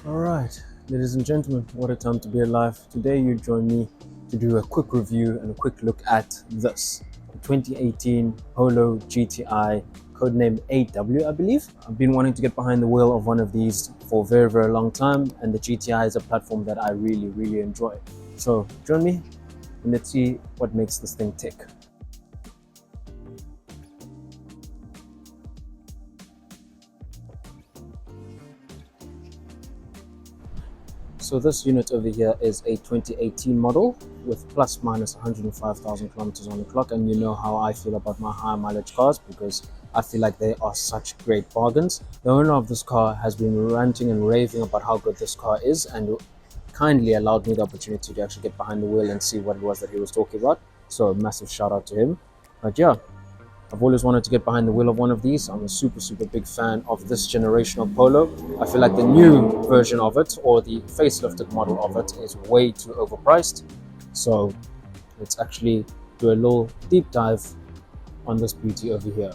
Alright, ladies and gentlemen, what a time to be alive. Today you join me to do a quick review and a quick look at this. The 2018 Polo GTI, codename AW I believe. I've been wanting to get behind the wheel of one of these for a very long time, and the GTI is a platform that I really enjoy. So join me and let's see what makes this thing tick. So this unit over here is a 2018 model with plus minus 105,000 kilometers on the clock, and you know how I feel about my high mileage cars because I feel like they are such great bargains. The owner of this car has been ranting and raving about how good this car is and kindly allowed me the opportunity to actually get behind the wheel and see what it was that he was talking about. So a massive shout out to him. But yeah, I've always wanted to get behind the wheel of one of these. I'm a super big fan of this generation of Polo. I feel like the new version of it, or the facelifted model of it, is way too overpriced. So let's actually do a little deep dive on this beauty over here.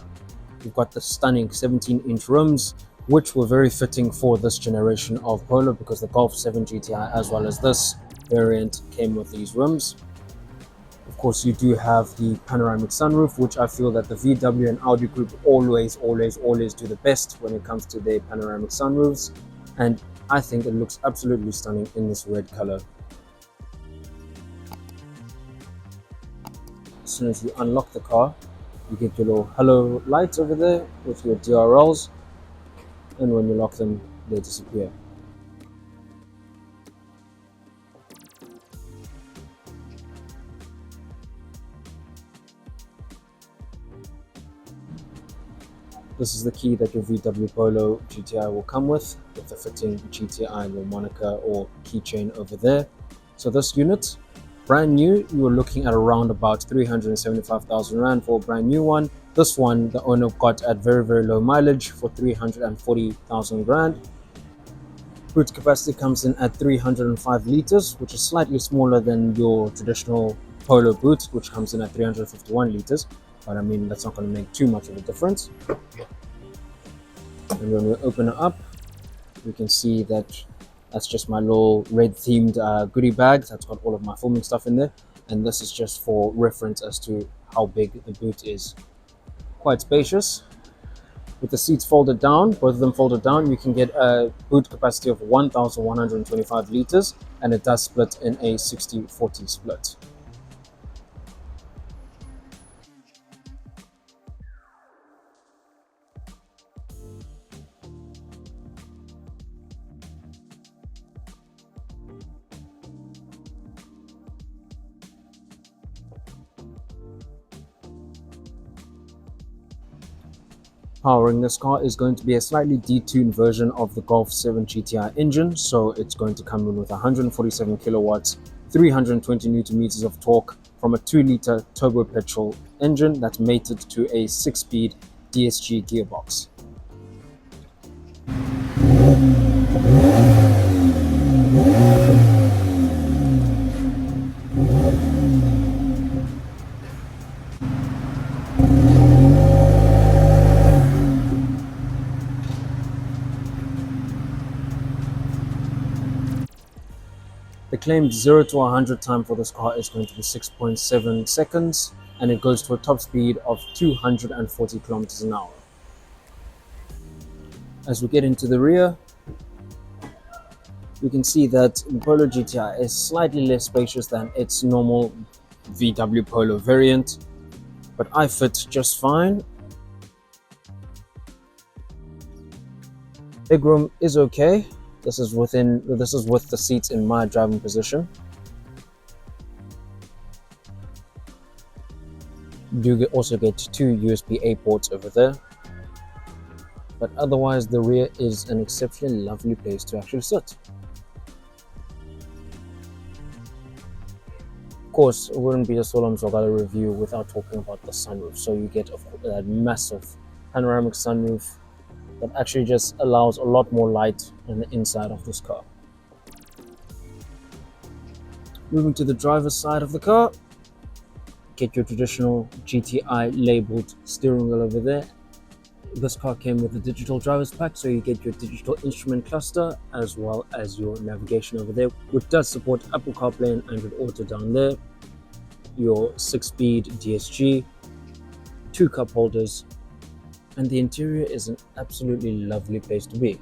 We've got the stunning 17-inch rims, which were very fitting for this generation of Polo because the Golf 7 GTI as well as this variant came with these rims. Of course, you do have the panoramic sunroof, which I feel that the VW and Audi group always do the best when it comes to their panoramic sunroofs. And I think it looks absolutely stunning in this red color. As soon as you unlock the car, you get your little halo lights over there with your DRLs. And when you lock them, they disappear. This is the key that your VW Polo GTI will come with the fitting GTI little moniker or keychain over there. So this unit, brand new, you are looking at around about 375,000 Rand for a brand new one. This one, the owner got at very low mileage for 340,000 Rand. Boot capacity comes in at 305 liters, which is slightly smaller than your traditional Polo boot, which comes in at 351 liters. But I mean, that's not going to make too much of a difference. And when we open it up, we can see that that's just my little red themed goodie bag that's got all of my filming stuff in there. And this is just for reference as to how big the boot is. Quite spacious. With the seats folded down, both of them folded down, you can get a boot capacity of 1,125 liters, and it does split in a 60-40 split. Powering this car is going to be a slightly detuned version of the Golf 7 GTI engine, so it's going to come in with 147 kilowatts, 320 newton meters of torque from a 2-liter turbo petrol engine that's mated to a 6-speed DSG gearbox. The claimed 0 to 100 time for this car is going to be 6.7 seconds, and it goes to a top speed of 240 kilometers an hour. As we get into the rear, we can see that the Polo GTI is slightly less spacious than its normal VW Polo variant, but I fit just fine. Legroom is okay. This is with the seats in my driving position. You also get 2 USB-A ports over there. But otherwise, the rear is an exceptionally lovely place to actually sit. Of course, it wouldn't be a Solom Zogala review without talking about the sunroof. So you get that massive panoramic sunroof that actually just allows a lot more light on the inside of this car. Moving to the driver's side of the car, get your traditional GTI labeled steering wheel over there, This car came with a digital driver's pack, so you get your digital instrument cluster as well as your navigation over there, which does support Apple CarPlay and Android Auto down there, your 6-speed DSG, 2 cup holders, and the interior is an absolutely lovely place to be.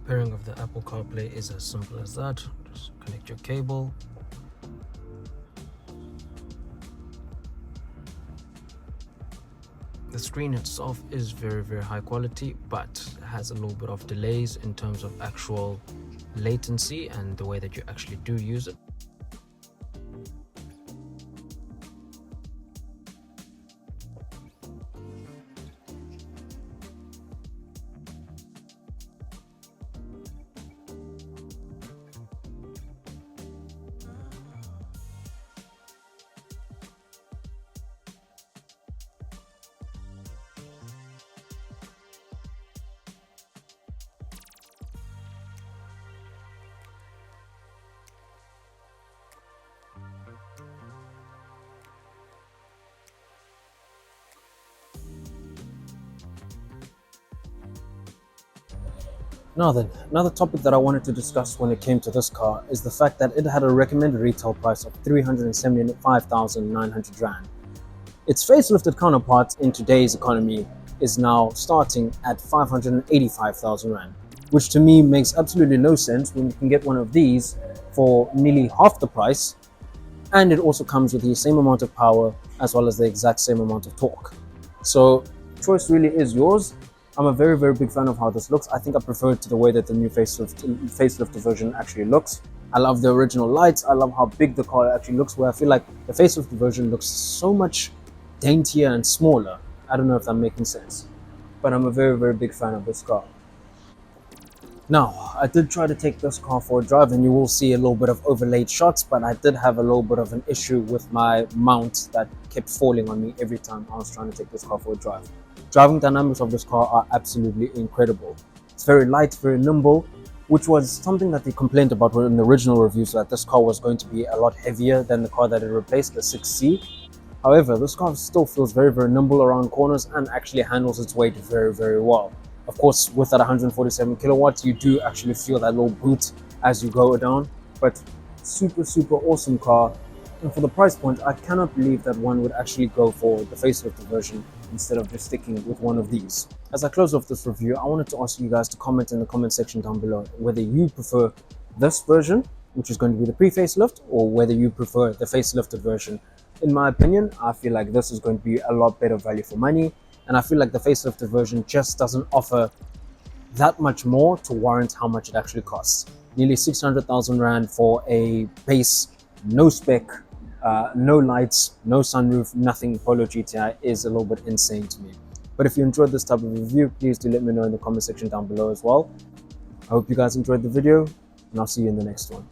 Pairing of the Apple CarPlay is as simple as that. Just connect your cable. The screen itself is very high quality, but has a little bit of delays in terms of actual latency and the way that you actually do use it. Now then, another topic that I wanted to discuss when it came to this car is the fact that it had a recommended retail price of 375,900 Rand. Its facelifted counterpart in today's economy is now starting at 585,000 Rand, which to me makes absolutely no sense when you can get one of these for nearly half the price, and it also comes with the same amount of power as well as the exact same amount of torque. So choice really is yours. I'm a very big fan of how this looks. I think I prefer it to the way that the new facelifted version actually looks. I love the original lights. I love how big the car actually looks, where I feel like the facelifted version looks so much daintier and smaller. I don't know if I'm making sense, but I'm a very big fan of this car. Now, I did try to take this car for a drive, and you will see a little bit of overlaid shots, but I did have a little bit of an issue with my mount that kept falling on me every time I was trying to take this car for a drive. Driving dynamics of this car are absolutely incredible. It's very light, very nimble, which was something that they complained about in the original reviews, that this car was going to be a lot heavier than the car that it replaced, the 6C. However, this car still feels very nimble around corners and actually handles its weight very well. Of course, with that 147 kilowatts, you do actually feel that little boot as you go down, but super awesome car. And for the price point, I cannot believe that one would actually go for the facelifted version instead of just sticking with one of these. As I close off this review, I wanted to ask you guys to comment in the comment section down below whether you prefer this version, which is going to be the pre-facelift, or whether you prefer the facelifted version. In my opinion, I feel like this is going to be a lot better value for money, and I feel like the facelifted version just doesn't offer that much more to warrant how much it actually costs. Nearly 600,000 Rand for a base, no spec, no lights, no sunroof, nothing Polo GTI is a little bit insane to me. But if you enjoyed this type of review, please do let me know in the comment section down below as well. I hope you guys enjoyed the video, and I'll see you in the next one.